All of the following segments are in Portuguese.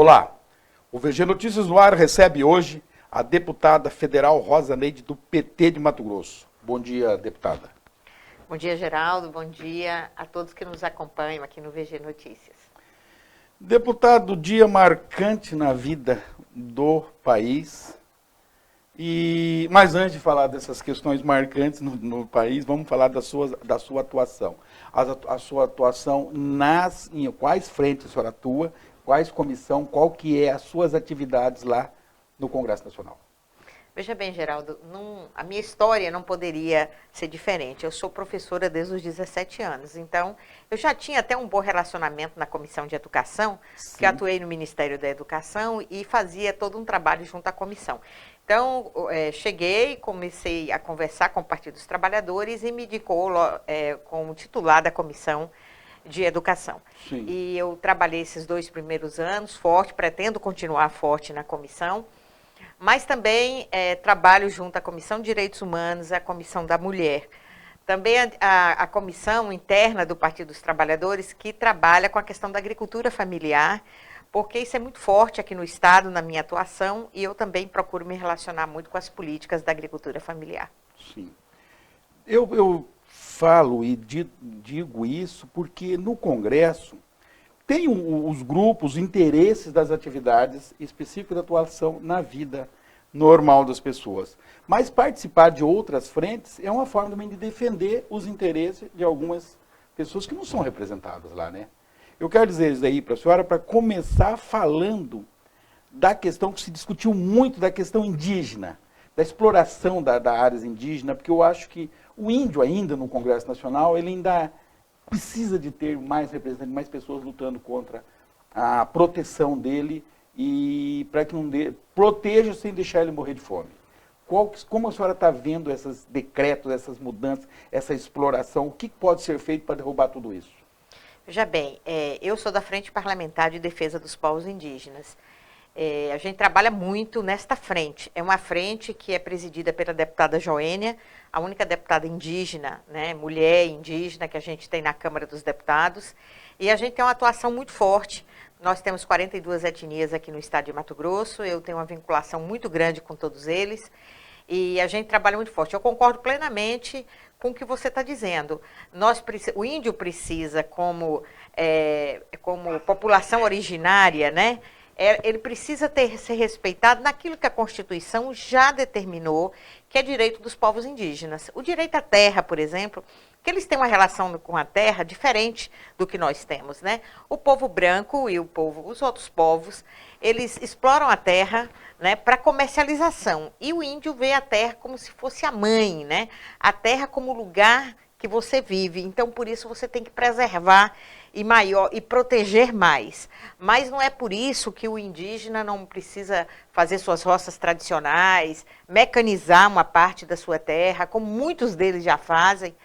Olá, o VG Notícias no Ar recebe hoje a deputada federal Rosa Neide do PT de Mato Grosso. Bom dia, deputada. Bom dia, Geraldo. Bom dia a todos que nos acompanham aqui no VG Notícias. Deputado, dia marcante na vida do país. Mas antes de falar dessas questões marcantes no país, vamos falar da sua atuação. A sua atuação em quais frentes a senhora atua, quais comissão, qual que é as suas atividades lá no Congresso Nacional. Veja bem, Geraldo, a minha história não poderia ser diferente. Eu sou professora desde os 17 anos, então eu já tinha até um bom relacionamento na Comissão de Educação, que eu atuei no Ministério da Educação e fazia todo um trabalho junto à comissão. Então, cheguei, comecei a conversar com o Partido dos Trabalhadores e me indicou como titular da Comissão de Educação. Sim. E eu trabalhei esses 2 primeiros anos forte, pretendo continuar forte na comissão, mas também trabalho junto à Comissão de Direitos Humanos, à Comissão da Mulher. Também a comissão interna do Partido dos Trabalhadores, que trabalha com a questão da agricultura familiar, porque isso é muito forte aqui no Estado, na minha atuação, e eu também procuro me relacionar muito com as políticas da agricultura familiar. Sim. Eu falo e digo isso porque no Congresso tem os grupos, os interesses das atividades específicas da atuação na vida normal das pessoas. Mas participar de outras frentes é uma forma também de defender os interesses de algumas pessoas que não são representadas lá, né? Eu quero dizer isso aí para a senhora, para começar falando da questão que se discutiu muito, da questão indígena, da exploração da áreas indígenas, porque eu acho que o índio ainda no Congresso Nacional, ele ainda precisa de ter mais representantes, mais pessoas lutando contra a proteção dele e para que não proteja sem deixar ele morrer de fome. Como a senhora está vendo esses decretos, essas mudanças, essa exploração, o que pode ser feito para derrubar tudo isso? Veja bem, eu sou da Frente Parlamentar de Defesa dos Povos Indígenas. A gente trabalha muito nesta frente. É uma frente que é presidida pela deputada Joênia, a única deputada indígena, né, mulher indígena que a gente tem na Câmara dos Deputados. E a gente tem uma atuação muito forte. Nós temos 42 etnias aqui no estado de Mato Grosso, eu tenho uma vinculação muito grande com todos eles. E a gente trabalha muito forte. Eu concordo plenamente com o que você está dizendo. O índio precisa, como população originária, né? Ele precisa ser respeitado naquilo que a Constituição já determinou, que é direito dos povos indígenas. O direito à terra, por exemplo, que eles têm uma relação com a terra diferente do que nós temos, né? O povo branco e os outros povos, eles exploram a terra, né, para comercialização. E o índio vê a terra como se fosse a mãe, né? A terra como lugar que você vive. Então, por isso, você tem que preservar e proteger mais. Mas não é por isso que o indígena não precisa fazer suas roças tradicionais, mecanizar uma parte da sua terra, como muitos deles já fazem,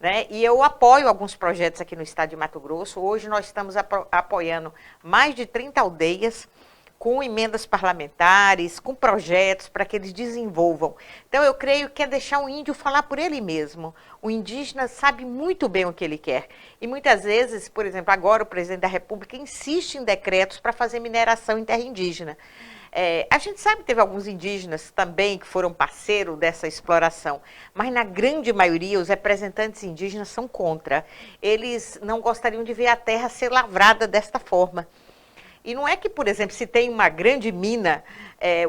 né? E eu apoio alguns projetos aqui no estado de Mato Grosso. Hoje nós estamos apoiando mais de 30 aldeias, com emendas parlamentares, com projetos para que eles desenvolvam. Então, eu creio que é deixar o índio falar por ele mesmo. O indígena sabe muito bem o que ele quer. E muitas vezes, por exemplo, agora o presidente da República insiste em decretos para fazer mineração em terra indígena. A gente sabe que teve alguns indígenas também que foram parceiros dessa exploração, mas na grande maioria os representantes indígenas são contra. Eles não gostariam de ver a terra ser lavrada desta forma. E não é que, por exemplo, se tem uma grande mina,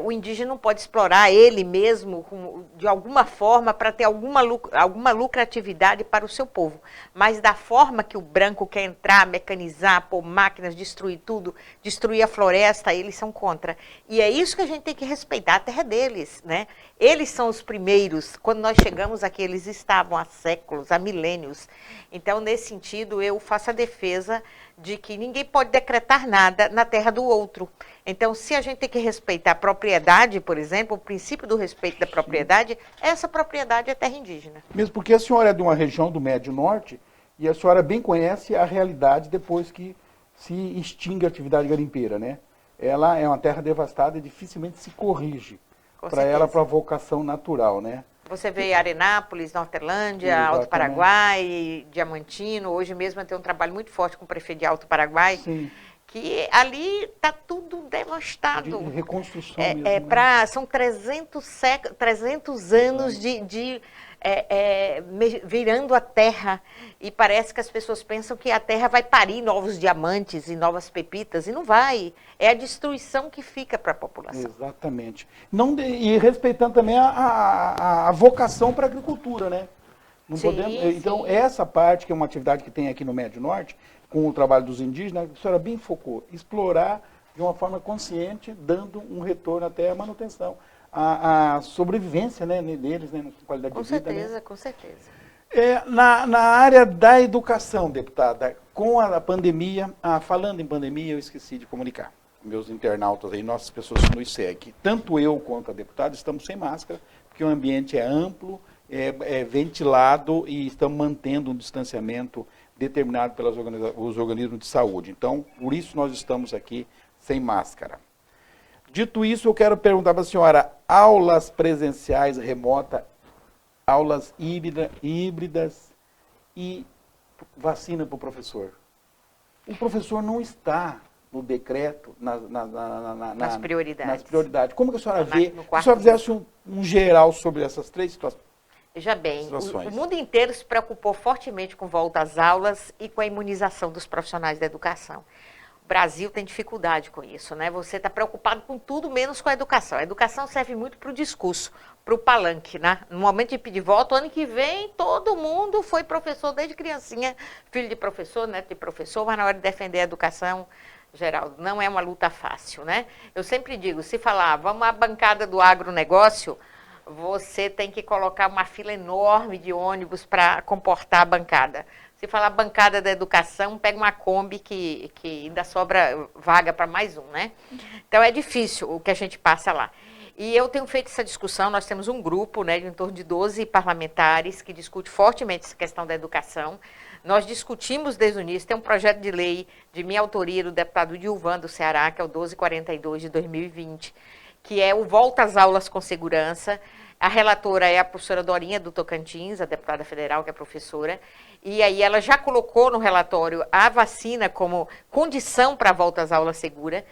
o indígena não pode explorar ele mesmo de alguma forma para ter alguma lucratividade para o seu povo. Mas da forma que o branco quer entrar, mecanizar, pôr máquinas, destruir tudo, destruir a floresta, eles são contra. E é isso que a gente tem que respeitar, a terra deles, né? Eles são os primeiros. Quando nós chegamos aqui, eles estavam há séculos, há milênios. Então, nesse sentido, eu faço a defesa de que ninguém pode decretar nada na terra do outro. Então, se a gente tem que respeitar a propriedade, por exemplo, o princípio do respeito da propriedade, essa propriedade é terra indígena. Mesmo porque a senhora é de uma região do Médio Norte e a senhora bem conhece a realidade depois que se extingue a atividade garimpeira, né? Ela é uma terra devastada e dificilmente se corrige para ela, para a vocação natural, né? Você vê Arenápolis, Nortelândia, Exatamente. Alto Paraguai, Diamantino. Hoje mesmo eu tenho um trabalho muito forte com o prefeito de Alto Paraguai, Sim. que ali está tudo devastado. De reconstrução mesmo. Né? São 300 anos virando a terra, e parece que as pessoas pensam que a terra vai parir novos diamantes e novas pepitas, e não vai. É a destruição que fica para a população. Exatamente. E respeitando também a vocação para a agricultura, né? Não sim, podemos, sim. então, essa parte, que é uma atividade que tem aqui no Médio Norte, com o trabalho dos indígenas, a senhora bem focou, explorar de uma forma consciente, dando um retorno até a manutenção, a sobrevivência, né, deles, né, na qualidade de vida. Com certeza. Na área da educação, deputada, com a pandemia, falando em pandemia, eu esqueci de comunicar. Meus internautas aí, nossas pessoas que nos seguem, tanto eu quanto a deputada estamos sem máscara, porque o ambiente é amplo, é ventilado e estamos mantendo um distanciamento determinado pelos organismos de saúde. Então, por isso nós estamos aqui sem máscara. Dito isso, eu quero perguntar para a senhora, aulas presenciais, remota, aulas híbridas e vacina para o professor. O professor não está no decreto, nas prioridades. Nas prioridades. Como que a senhora vê? Se a senhora fizesse um geral sobre essas três situações. Veja bem, o mundo inteiro se preocupou fortemente com volta às aulas e com a imunização dos profissionais da educação. O Brasil tem dificuldade com isso, né? Você está preocupado com tudo menos com a educação. A educação serve muito para o discurso, para o palanque, né? No momento de pedir voto, ano que vem, todo mundo foi professor desde criancinha, filho de professor, neto de professor, mas na hora de defender a educação, Geraldo, não é uma luta fácil, né? Eu sempre digo, se falar, vamos à bancada do agronegócio, você tem que colocar uma fila enorme de ônibus para comportar a bancada. Se falar bancada da educação, pega uma Kombi que ainda sobra vaga para mais um, né? Então é difícil o que a gente passa lá. E eu tenho feito essa discussão, nós temos um grupo, né, de em torno de 12 parlamentares que discute fortemente essa questão da educação. Nós discutimos desde o início, tem um projeto de lei de minha autoria, do deputado Dilvan do Ceará, que é o 1242 de 2020, que é o Volta às Aulas com Segurança. A relatora é a professora Dorinha do Tocantins, a deputada federal, que é professora, e aí ela já colocou no relatório a vacina como condição para a volta às aulas segura.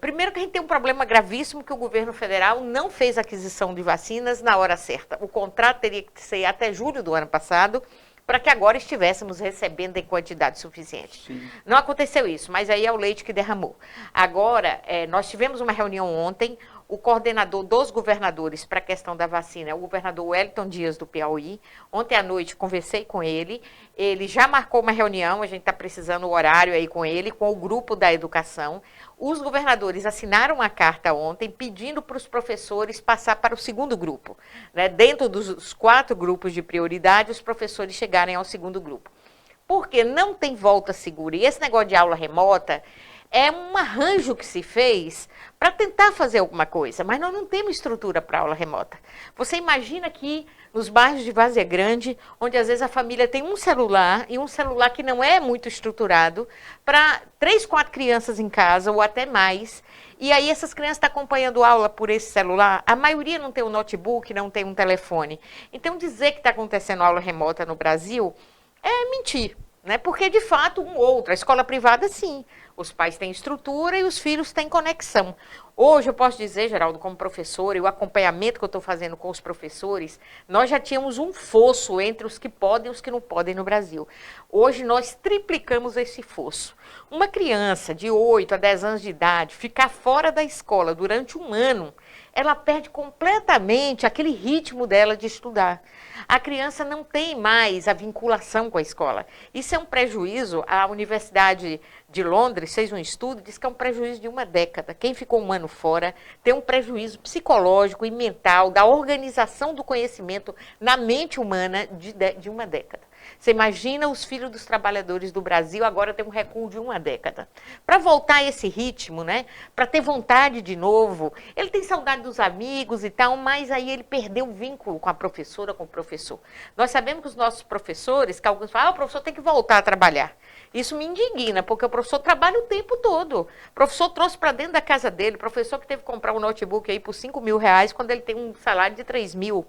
Primeiro que a gente tem um problema gravíssimo, que o governo federal não fez aquisição de vacinas na hora certa. O contrato teria que ser até julho do ano passado, para que agora estivéssemos recebendo em quantidade suficiente. Sim. Não aconteceu isso, mas aí é o leite que derramou. Agora, nós tivemos uma reunião ontem, o coordenador dos governadores para a questão da vacina é o governador Wellington Dias, do Piauí. Ontem à noite conversei com ele já marcou uma reunião, a gente está precisando o horário aí com ele, com o grupo da educação. Os governadores assinaram uma carta ontem pedindo para os professores passar para o segundo grupo. Né? Dentro dos 4 grupos de prioridade, os professores chegarem ao segundo grupo. Porque não tem volta segura. E esse negócio de aula remota é um arranjo que se fez para tentar fazer alguma coisa, mas nós não temos estrutura para aula remota. Você imagina que nos bairros de Várzea Grande, onde às vezes a família tem um celular, e um celular que não é muito estruturado, para 3, 4 crianças em casa, ou até mais, e aí essas crianças estão acompanhando aula por esse celular, a maioria não tem um notebook, não tem um telefone. Então dizer que está acontecendo aula remota no Brasil é mentir. Né? Porque, de fato, a escola privada, sim. Os pais têm estrutura e os filhos têm conexão. Hoje, eu posso dizer, Geraldo, como professora, e o acompanhamento que eu estou fazendo com os professores, nós já tínhamos um fosso entre os que podem e os que não podem no Brasil. Hoje, nós triplicamos esse fosso. Uma criança de 8 a 10 anos de idade ficar fora da escola durante um ano, ela perde completamente aquele ritmo dela de estudar. A criança não tem mais a vinculação com a escola. Isso é um prejuízo. A Universidade de Londres fez um estudo, diz que é um prejuízo de uma década. Quem ficou um ano fora tem um prejuízo psicológico e mental da organização do conhecimento na mente humana de uma década. Você imagina os filhos dos trabalhadores do Brasil agora tem um recuo de uma década. Para voltar a esse ritmo, né? Para ter vontade de novo, ele tem saudade dos amigos e tal, mas aí ele perdeu o vínculo com a professora, com o professor. Nós sabemos que os nossos professores, que alguns falam, o professor tem que voltar a trabalhar. Isso me indigna, porque o professor trabalha o tempo todo. O professor trouxe para dentro da casa dele, o professor que teve que comprar um notebook aí por R$5.000, quando ele tem um salário de 3.000.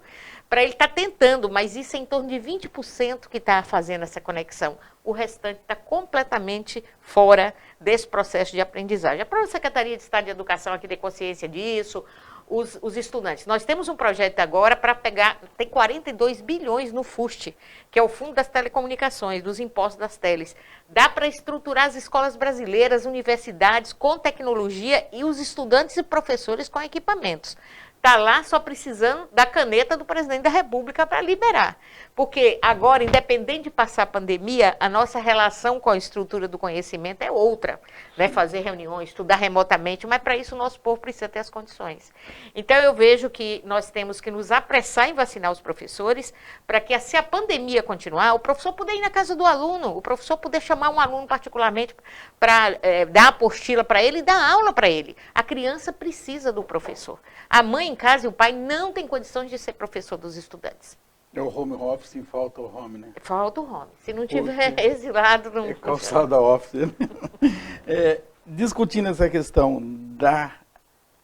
para ele estar tentando, mas isso é em torno de 20% que está fazendo essa conexão. O restante está completamente fora desse processo de aprendizagem. A própria Secretaria de Estado de Educação aqui tem consciência disso, os estudantes. Nós temos um projeto agora para pegar, tem 42 bilhões no FUST, que é o Fundo das Telecomunicações, dos impostos das teles. Dá para estruturar as escolas brasileiras, universidades com tecnologia e os estudantes e professores com equipamentos. Está lá só precisando da caneta do presidente da República para liberar. Porque agora, independente de passar a pandemia, a nossa relação com a estrutura do conhecimento é outra. Né? Fazer reuniões, estudar remotamente, mas para isso o nosso povo precisa ter as condições. Então eu vejo que nós temos que nos apressar em vacinar os professores, para que, se a pandemia continuar, o professor poder ir na casa do aluno, o professor poder chamar um aluno particularmente para dar apostila para ele e dar aula para ele. A criança precisa do professor. A mãe em casa e o pai não têm condições de ser professor dos estudantes. É o home office, falta o home, né? Falta o home. Se não tiver esse lado, não é calçada office. Né? Discutindo essa questão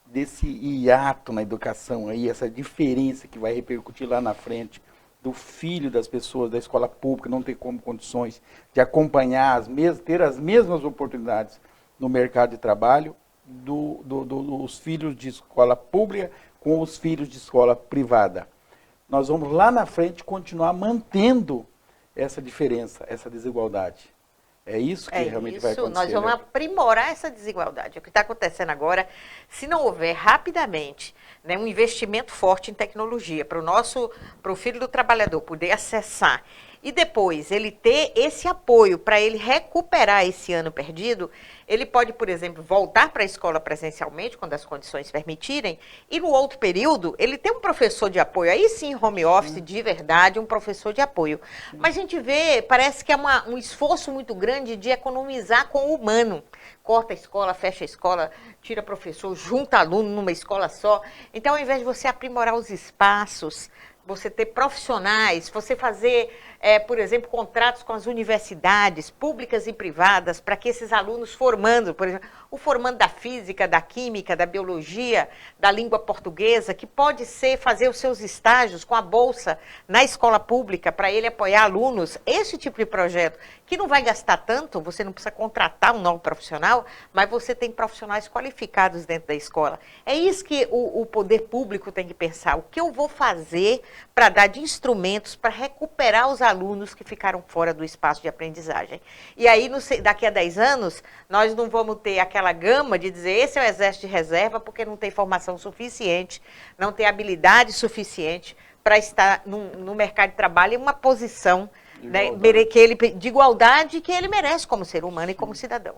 desse hiato na educação aí, essa diferença que vai repercutir lá na frente do filho das pessoas da escola pública não ter como condições de acompanhar, ter as mesmas oportunidades no mercado de trabalho dos filhos de escola pública com os filhos de escola privada. Nós vamos lá na frente continuar mantendo essa diferença, essa desigualdade. É isso que realmente vai acontecer. Nós vamos aprimorar essa desigualdade. O que está acontecendo agora, se não houver rapidamente, né, um investimento forte em tecnologia para o filho do trabalhador poder acessar e depois ele ter esse apoio para ele recuperar esse ano perdido, ele pode, por exemplo, voltar para a escola presencialmente, quando as condições permitirem, e no outro período ele ter um professor de apoio, aí sim, home office, de verdade, um professor de apoio. Mas a gente vê, parece que é um esforço muito grande de economizar com o humano. Corta a escola, fecha a escola, tira professor, junta aluno numa escola só. Então, ao invés de você aprimorar os espaços, você ter profissionais, você fazer, por exemplo, contratos com as universidades públicas e privadas, para que esses alunos formando, por exemplo, o formando da física, da química, da biologia, da língua portuguesa, que pode ser fazer os seus estágios com a bolsa na escola pública, para ele apoiar alunos, esse tipo de projeto, que não vai gastar tanto, você não precisa contratar um novo profissional, mas você tem profissionais qualificados dentro da escola. É isso que o poder público tem que pensar, o que eu vou fazer para dar de instrumentos para recuperar os alunos que ficaram fora do espaço de aprendizagem. E aí, daqui a 10 anos, nós não vamos ter aquela gama de dizer esse é o exército de reserva porque não tem formação suficiente, não tem habilidade suficiente para estar no mercado de trabalho em uma posição de igualdade que ele merece como ser humano e como cidadão.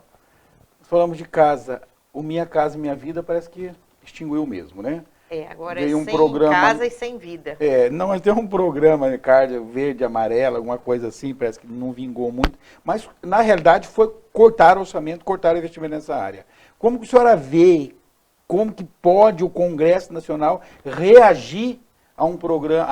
Falamos de casa. O Minha Casa Minha Vida parece que extinguiu mesmo, né? Agora veio sem programa, casa e sem vida. Não, mas tem um programa, cardio verde, amarelo, alguma coisa assim, parece que não vingou muito. Mas, na realidade, foi cortar o orçamento, cortar o investimento nessa área. Como que a senhora vê, como que pode o Congresso Nacional reagir a um programa,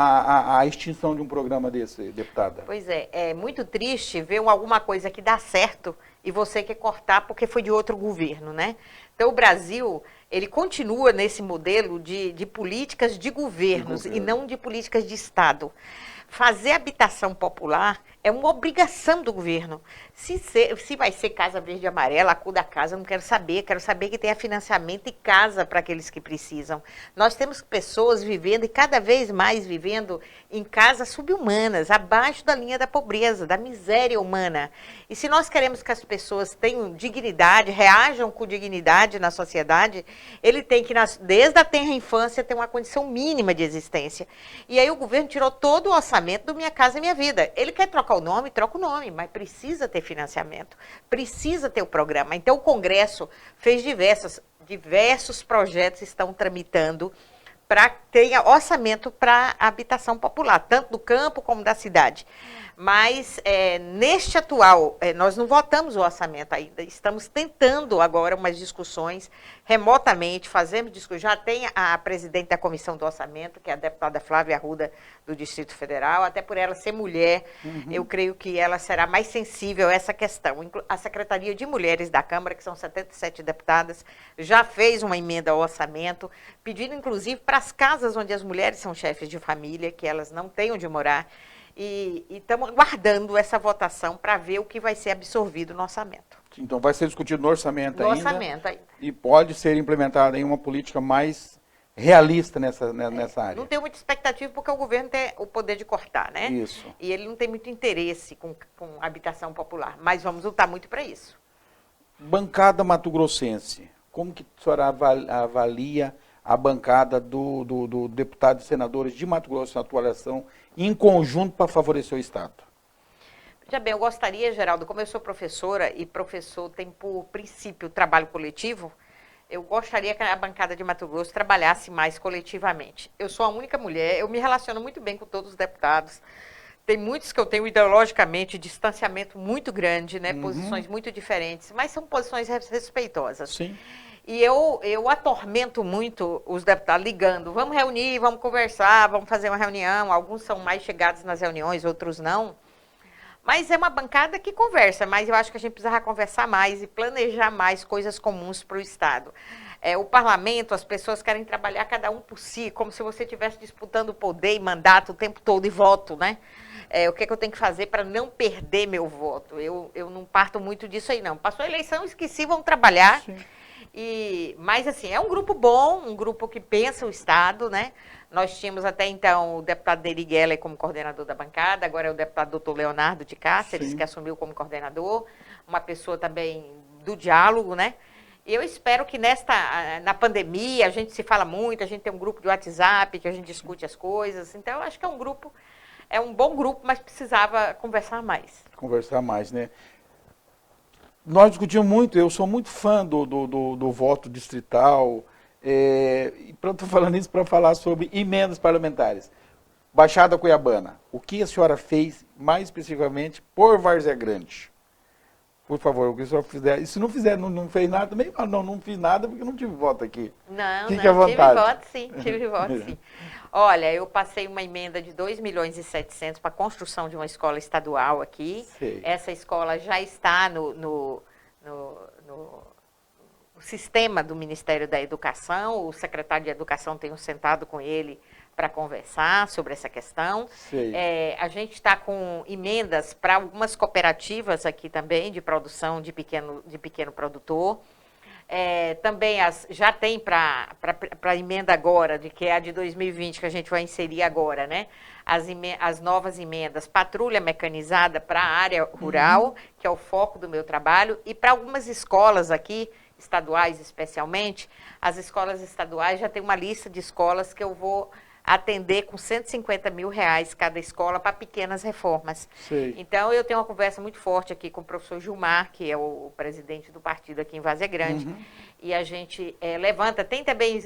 a extinção de um programa desse, deputada? Pois é muito triste ver alguma coisa que dá certo e você quer cortar porque foi de outro governo, né? Então, o Brasil, ele continua nesse modelo de políticas de governos e não de políticas de Estado. Fazer habitação popular é uma obrigação do governo. Se vai ser casa verde e amarela, a cor da casa, eu não quero saber. Quero saber que tenha financiamento e casa para aqueles que precisam. Nós temos pessoas vivendo e cada vez mais vivendo em casas subhumanas, abaixo da linha da pobreza, da miséria humana. E se nós queremos que as pessoas tenham dignidade, reajam com dignidade na sociedade, ele tem que, desde a tenra infância, ter uma condição mínima de existência. E aí o governo tirou todo o orçamento do Minha Casa Minha Vida. Ele quer trocar o nome, troca o nome, mas precisa ter financiamento, precisa ter o programa. Então o Congresso fez diversos projetos estão tramitando para ter orçamento para habitação popular, tanto do campo como da cidade. Mas neste atual, nós não votamos o orçamento ainda, estamos tentando agora umas discussões remotamente, fazemos discussões, já tem a presidente da Comissão do Orçamento, que é a deputada Flávia Arruda, do Distrito Federal, até por ela ser mulher, eu creio que ela será mais sensível a essa questão. A Secretaria de Mulheres da Câmara, que são 77 deputadas, já fez uma emenda ao orçamento, pedindo inclusive para aquelas casas onde as mulheres são chefes de família, que elas não têm onde morar, e estamos aguardando essa votação para ver o que vai ser absorvido no orçamento. Então vai ser discutido no orçamento No ainda. orçamento ainda. E pode ser implementada em uma política mais realista nessa área. Não tenho muita expectativa porque o governo tem o poder de cortar, né? Isso. E ele não tem muito interesse com habitação popular, mas vamos lutar muito para isso. Bancada mato-grossense, como que a senhora avalia a bancada do deputado e senadores de Mato Grosso na atuação em conjunto para favorecer o Estado? Veja bem, eu gostaria, Geraldo, como eu sou professora e professor tem por princípio o trabalho coletivo, eu gostaria que a bancada de Mato Grosso trabalhasse mais coletivamente. Eu sou a única mulher, eu me relaciono muito bem com todos os deputados. Tem muitos que eu tenho ideologicamente distanciamento muito grande, né? Posições muito diferentes, mas são posições respeitosas. Sim. E eu atormento muito os deputados ligando, vamos reunir, vamos conversar, vamos fazer uma reunião. Alguns são mais chegados nas reuniões, outros não. Mas é uma bancada que conversa, mas eu acho que a gente precisava conversar mais e planejar mais coisas comuns para o Estado. O parlamento, as pessoas querem trabalhar cada um por si, como se você estivesse disputando poder e mandato o tempo todo e voto, né? O que é que eu tenho que fazer para não perder meu voto? Eu não parto muito disso aí, não. Passou a eleição, esqueci, vamos trabalhar. Sim. Mas, assim, é um grupo bom, um grupo que pensa o Estado, né? Nós tínhamos até então o deputado Deri Geller como coordenador da bancada, agora é o deputado doutor Leonardo de Cáceres, que assumiu como coordenador, uma pessoa também do diálogo, né? E eu espero que na pandemia, a gente se fala muito, a gente tem um grupo de WhatsApp, que a gente discute as coisas, então eu acho que é um bom grupo, mas precisava conversar mais. Conversar mais, né? Nós discutimos muito, eu sou muito fã do voto distrital, e estou falando isso para falar sobre emendas parlamentares. Baixada Cuiabana, o que a senhora fez mais especificamente por Várzea Grande? Por favor, o que a senhora fizer. E se não fizer, não fez nada, também não fiz nada porque não tive voto aqui. Não, Fique à vontade. tive voto sim. Olha, eu passei uma emenda de 2.700.000 para a construção de uma escola estadual aqui. Sei. Essa escola já está no sistema do Ministério da Educação. O secretário de Educação tem sentado com ele para conversar sobre essa questão. A gente está com emendas para algumas cooperativas aqui também, de produção de pequeno produtor. Também já tem para a emenda agora, que é a de 2020, que a gente vai inserir agora, né? As novas emendas, patrulha mecanizada para a área rural, que é o foco do meu trabalho, e para algumas escolas aqui, estaduais especialmente, as escolas estaduais já tem uma lista de escolas que eu vou atender com R$150 mil cada escola para pequenas reformas. Sei. Então, eu tenho uma conversa muito forte aqui com o professor Gilmar, que é o presidente do partido aqui em Várzea Grande, e a gente tem também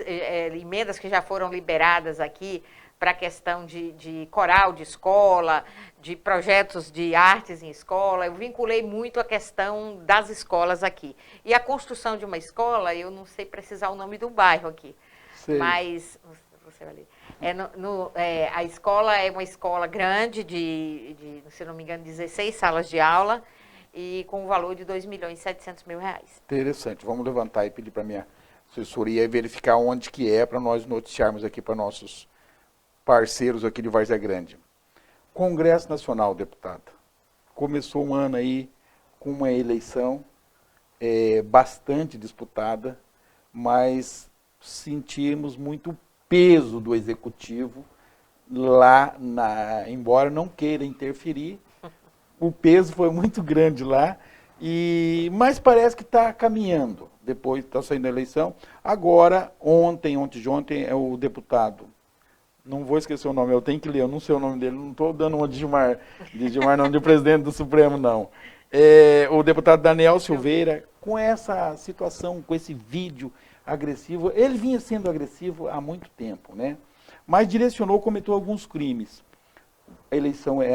emendas que já foram liberadas aqui para a questão de coral de escola, de projetos de artes em escola. Eu vinculei muito a questão das escolas aqui. E a construção de uma escola, eu não sei precisar o nome do bairro aqui, mas você vai ler. A escola é uma escola grande, se não me engano, 16 salas de aula, e com um valor de R$2.700.000. Interessante. Vamos levantar e pedir para a minha assessoria e verificar onde que é para nós noticiarmos aqui para nossos parceiros aqui de Várzea Grande. Congresso Nacional, deputada. Começou um ano aí com uma eleição bastante disputada, mas sentimos muito peso do executivo lá, embora não queira interferir, o peso foi muito grande lá, mas parece que está caminhando, depois está saindo a eleição. Agora, ontem é o deputado, não vou esquecer o nome, eu tenho que ler, eu não sei o nome dele, não estou dando uma de Gilmar não, de presidente do Supremo, não. O deputado Daniel Silveira, com essa situação, com esse vídeo agressivo, ele vinha sendo agressivo há muito tempo, né? Mas cometeu alguns crimes.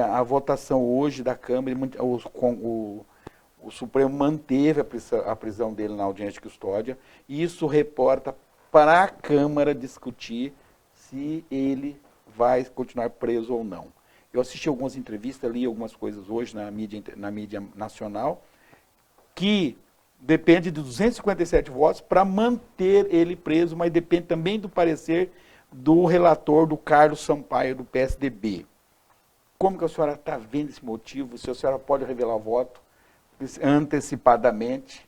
A votação hoje da Câmara, o Supremo manteve a prisão dele na audiência de custódia, e isso reporta para a Câmara discutir se ele vai continuar preso ou não. Eu assisti algumas entrevistas, li algumas coisas hoje na mídia nacional, que depende de 257 votos para manter ele preso, mas depende também do parecer do relator do Carlos Sampaio, do PSDB. Como que a senhora está vendo esse motivo? Se a senhora pode revelar o voto antecipadamente,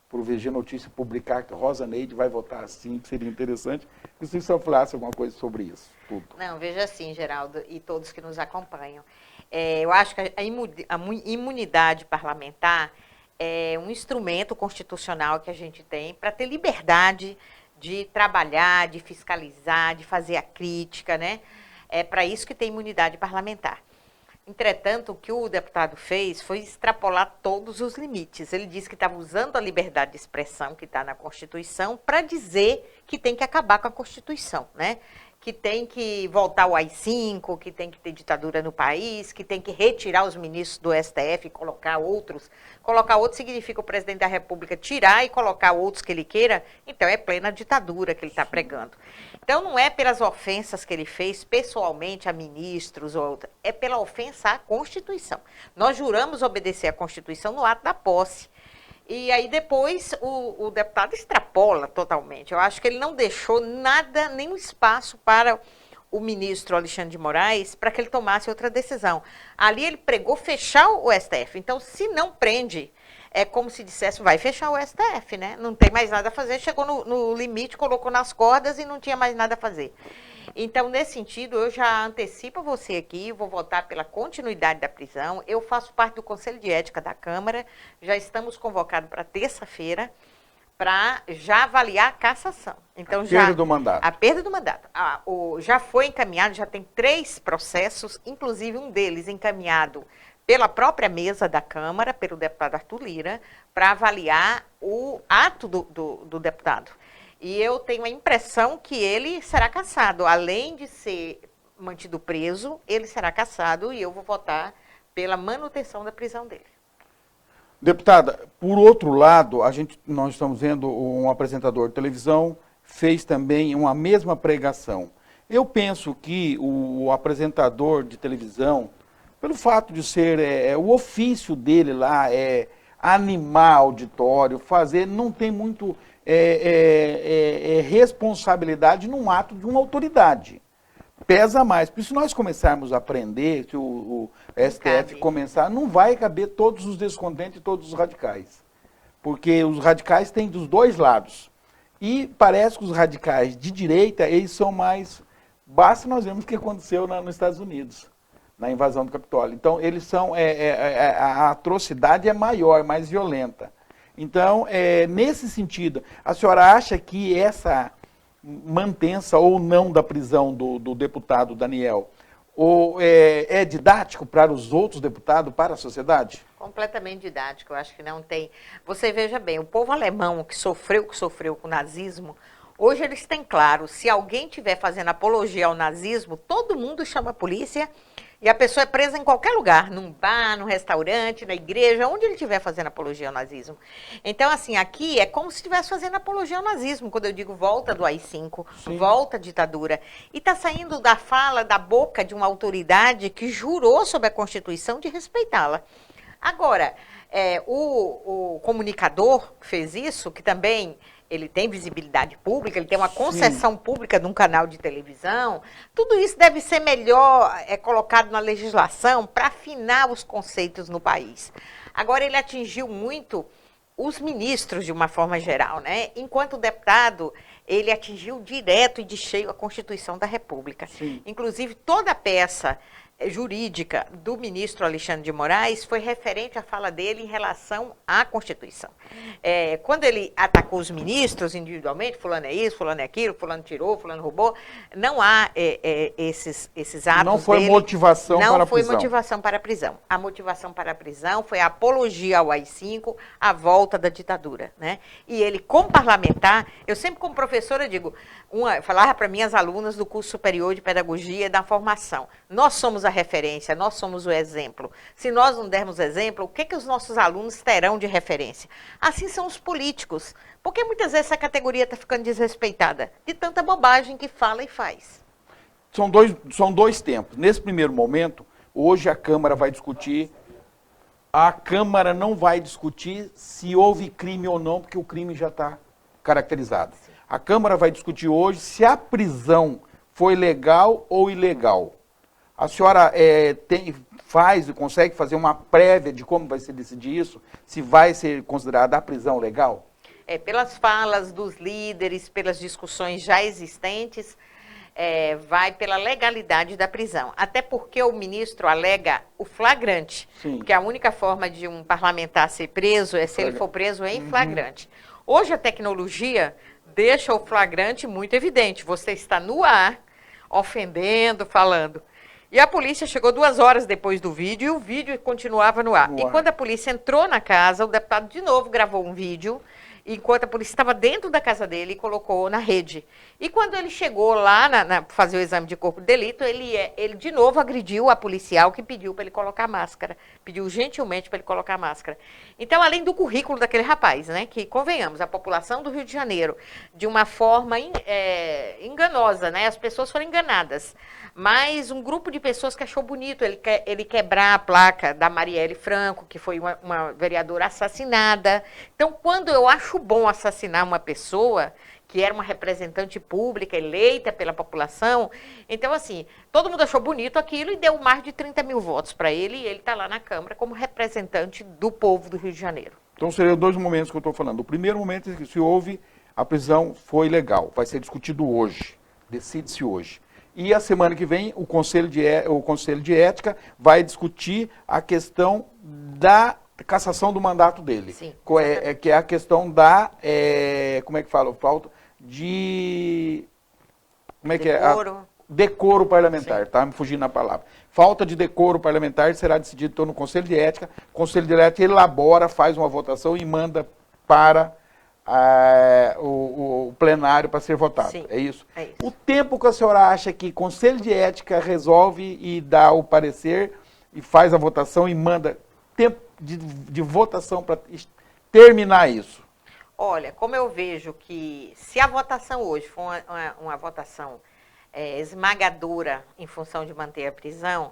para o VG Notícia publicar que Rosa Neide vai votar assim, que seria interessante. E se a senhora falasse alguma coisa sobre isso, tudo. Não, veja assim, Geraldo, e todos que nos acompanham. Eu acho que a imunidade parlamentar é um instrumento constitucional que a gente tem para ter liberdade de trabalhar, de fiscalizar, de fazer a crítica, né? É para isso que tem imunidade parlamentar. Entretanto, o que o deputado fez foi extrapolar todos os limites. Ele disse que estava usando a liberdade de expressão que está na Constituição para dizer que tem que acabar com a Constituição, né? Que tem que voltar ao AI-5, que tem que ter ditadura no país, que tem que retirar os ministros do STF e colocar outros. Colocar outros significa o presidente da República tirar e colocar outros que ele queira. Então, é plena ditadura que ele está pregando. Então, não é pelas ofensas que ele fez pessoalmente a ministros ou outra, é pela ofensa à Constituição. Nós juramos obedecer à Constituição no ato da posse. E aí depois o deputado extrapola totalmente. Eu acho que ele não deixou nada, nenhum espaço para o ministro Alexandre de Moraes para que ele tomasse outra decisão. Ali ele pregou fechar o STF. Então, se não prende, é como se dissesse, vai fechar o STF, né? Não tem mais nada a fazer, chegou no limite, colocou nas cordas e não tinha mais nada a fazer. Então, nesse sentido, eu já antecipo você aqui, vou votar pela continuidade da prisão. Eu faço parte do Conselho de Ética da Câmara, já estamos convocados para terça-feira, para já avaliar a cassação. Então, a perda do mandato. A perda do mandato. Já foi encaminhado, já tem 3 processos, inclusive um deles encaminhado pela própria mesa da Câmara, pelo deputado Arthur Lira, para avaliar o ato do deputado. E eu tenho a impressão que ele será cassado. Além de ser mantido preso, ele será cassado e eu vou votar pela manutenção da prisão dele. Deputada, por outro lado, nós estamos vendo um apresentador de televisão, fez também uma mesma pregação. Eu penso que o apresentador de televisão, pelo fato de ser o ofício dele lá, animar auditório, não tem muito responsabilidade num ato de uma autoridade. Pesa mais. Porque se nós começarmos a aprender, se o STF começar, não vai caber todos os descontentes e todos os radicais. Porque os radicais têm dos dois lados. E parece que os radicais de direita, eles são mais... Basta nós vermos o que aconteceu nos Estados Unidos, na invasão do Capitólio. Então, eles são... a atrocidade é maior, mais violenta. Então, nesse sentido, a senhora acha que essa mantença ou não da prisão do deputado Daniel é didático para os outros deputados, para a sociedade? Completamente didático, eu acho que não tem... Você veja bem, o povo alemão que sofreu com o nazismo, hoje eles têm claro, se alguém estiver fazendo apologia ao nazismo, todo mundo chama a polícia e a pessoa é presa em qualquer lugar, num bar, num restaurante, na igreja, onde ele estiver fazendo apologia ao nazismo. Então, assim, aqui é como se estivesse fazendo apologia ao nazismo, quando eu digo volta do AI-5, volta à ditadura. E está saindo da fala, da boca de uma autoridade que jurou sobre a Constituição de respeitá-la. Agora, o comunicador que fez isso, que também... Ele tem visibilidade pública, ele tem uma concessão pública de um canal de televisão. Tudo isso deve ser melhor colocado na legislação para afinar os conceitos no país. Agora, ele atingiu muito os ministros de uma forma geral, né? Enquanto deputado, ele atingiu direto e de cheio a Constituição da República. Sim. Inclusive, toda a peça jurídica do ministro Alexandre de Moraes foi referente à fala dele em relação à Constituição. Quando ele atacou os ministros individualmente, fulano é isso, fulano é aquilo, fulano tirou, fulano roubou, não há esses atos não foi dele, motivação para a prisão. Não foi motivação para a prisão. A motivação para a prisão foi a apologia ao AI-5, a volta da ditadura, né? E ele, como parlamentar, eu sempre como professora digo, falava para minhas alunas do curso superior de pedagogia e da formação, nós somos a referência, nós somos o exemplo. Se nós não dermos exemplo, o que os nossos alunos terão de referência? Assim são os políticos. Porque muitas vezes essa categoria está ficando desrespeitada de tanta bobagem que fala e faz. São dois tempos. Nesse primeiro momento, hoje a Câmara vai discutir. A Câmara não vai discutir se houve crime ou não, porque o crime já está caracterizado. Sim. A Câmara vai discutir hoje se a prisão foi legal ou ilegal? A senhora consegue fazer uma prévia de como vai se decidir isso? Se vai ser considerada a prisão legal? Pelas falas dos líderes, pelas discussões já existentes, vai pela legalidade da prisão. Até porque o ministro alega o flagrante, Sim. porque a única forma de um parlamentar ser preso é se ele for preso em flagrante. Hoje a tecnologia deixa o flagrante muito evidente. Você está no ar, ofendendo, falando. E a polícia chegou 2 horas depois do vídeo e o vídeo continuava no ar. E quando a polícia entrou na casa, o deputado de novo gravou um vídeo, enquanto a polícia estava dentro da casa dele e colocou na rede. E quando ele chegou lá fazer o exame de corpo de delito, ele de novo agrediu a policial que pediu para ele colocar máscara. Pediu gentilmente para ele colocar máscara. Então, além do currículo daquele rapaz, né, que, convenhamos, a população do Rio de Janeiro, de uma forma enganosa, né, as pessoas foram enganadas. Mas um grupo de pessoas que achou bonito ele quebrar a placa da Marielle Franco, que foi uma vereadora assassinada. Então, quando eu acho bom assassinar uma pessoa que era uma representante pública, eleita pela população, então, assim, todo mundo achou bonito aquilo e deu mais de 30 mil votos para ele, e ele está lá na Câmara como representante do povo do Rio de Janeiro. Então, seriam 2 momentos que eu estou falando. O primeiro momento é que se houve, a prisão foi legal, vai ser discutido hoje, decide-se hoje. E a semana que vem, o Conselho de Ética vai discutir a questão da cassação do mandato dele. Sim. Que é a questão da, como é que fala? Falta de... Como é que decoro. Decoro parlamentar, Sim. tá me fugindo a palavra. Falta de decoro parlamentar será decidido então no Conselho de Ética. O Conselho de Ética elabora, faz uma votação e manda para o plenário para ser votado. Sim, é isso? É isso. O tempo que a senhora acha que Conselho de Ética resolve e dá o parecer e faz a votação e manda tempo de votação para terminar isso? Olha, como eu vejo que se a votação hoje for uma votação esmagadora em função de manter a prisão,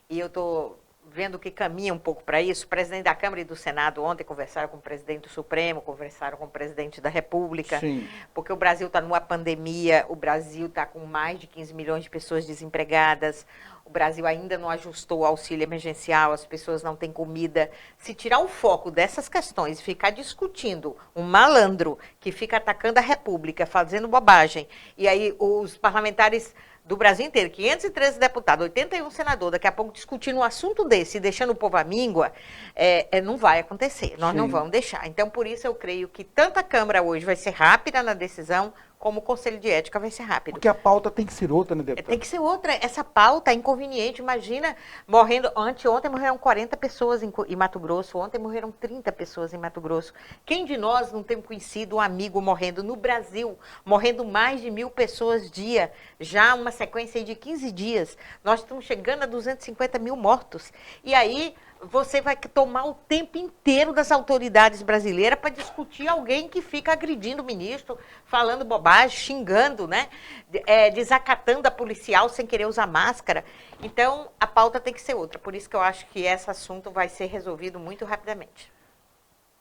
e eu estou vendo que caminha um pouco para isso, o presidente da Câmara e do Senado ontem conversaram com o presidente do Supremo, conversaram com o presidente da República, Sim. Porque o Brasil está numa pandemia, o Brasil está com mais de 15 milhões de pessoas desempregadas, o Brasil ainda não ajustou o auxílio emergencial, as pessoas não têm comida. Se tirar o foco dessas questões e ficar discutindo um malandro que fica atacando a República, fazendo bobagem, e aí os parlamentares do Brasil inteiro, 513 deputados, 81 senadores, daqui a pouco discutindo um assunto desse e deixando o povo à míngua, não vai acontecer, nós não vamos deixar. Então, por isso eu creio que tanto a Câmara hoje vai ser rápida na decisão, como o Conselho de Ética vai ser rápido. Porque a pauta tem que ser outra, né, deputado? Tem que ser outra. Essa pauta é inconveniente. Imagina, ontem morreram 40 pessoas em Mato Grosso, ontem morreram 30 pessoas em Mato Grosso. Quem de nós não tem conhecido um amigo morrendo no Brasil, morrendo mais de 1.000 pessoas dia, já uma sequência de 15 dias. Nós estamos chegando a 250 mil mortos. E aí você vai tomar o tempo inteiro das autoridades brasileiras para discutir alguém que fica agredindo o ministro, falando bobagem, xingando, né? Desacatando a policial sem querer usar máscara. Então, a pauta tem que ser outra. Por isso que eu acho que esse assunto vai ser resolvido muito rapidamente.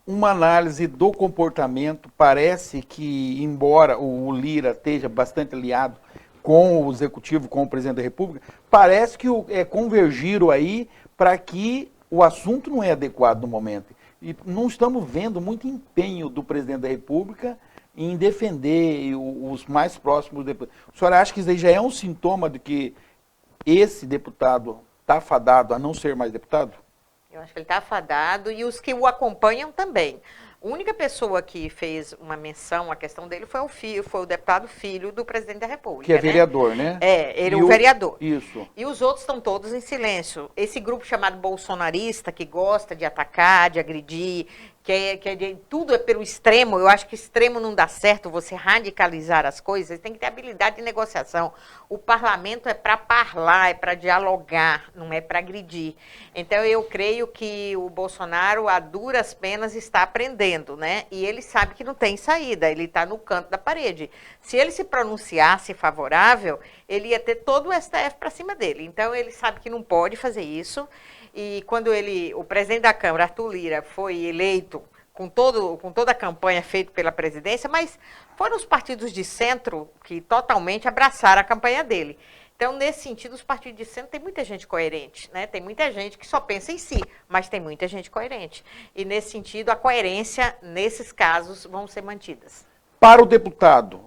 Uma análise do comportamento, parece que, embora o Lira esteja bastante aliado com o Executivo, com o Presidente da República, parece que convergiram aí para que o assunto não é adequado no momento. E não estamos vendo muito empenho do Presidente da República em defender os mais próximos deputados. A senhora acha que isso aí já é um sintoma de que esse deputado está fadado a não ser mais deputado? Eu acho que ele está afadado e os que o acompanham também. A única pessoa que fez uma menção à questão dele foi o deputado filho do presidente da República. Que é vereador, né? Ele é o vereador. Isso. E os outros estão todos em silêncio. Esse grupo chamado bolsonarista, que gosta de atacar, de agredir, tudo é pelo extremo. Eu acho que extremo não dá certo, você radicalizar as coisas, tem que ter habilidade de negociação. O parlamento é para falar, é para dialogar, não é para agredir. Então, eu creio que o Bolsonaro, a duras penas, está aprendendo, né? E ele sabe que não tem saída, ele está no canto da parede. Se ele se pronunciasse favorável, ele ia ter todo o STF para cima dele. Então, ele sabe que não pode fazer isso. E quando o presidente da Câmara, Arthur Lira, foi eleito com toda a campanha feita pela presidência, mas foram os partidos de centro que totalmente abraçaram a campanha dele. Então, nesse sentido, os partidos de centro tem muita gente coerente, né? Tem muita gente que só pensa em si, mas tem muita gente coerente. E, nesse sentido, a coerência, nesses casos, vão ser mantidas. Para o deputado,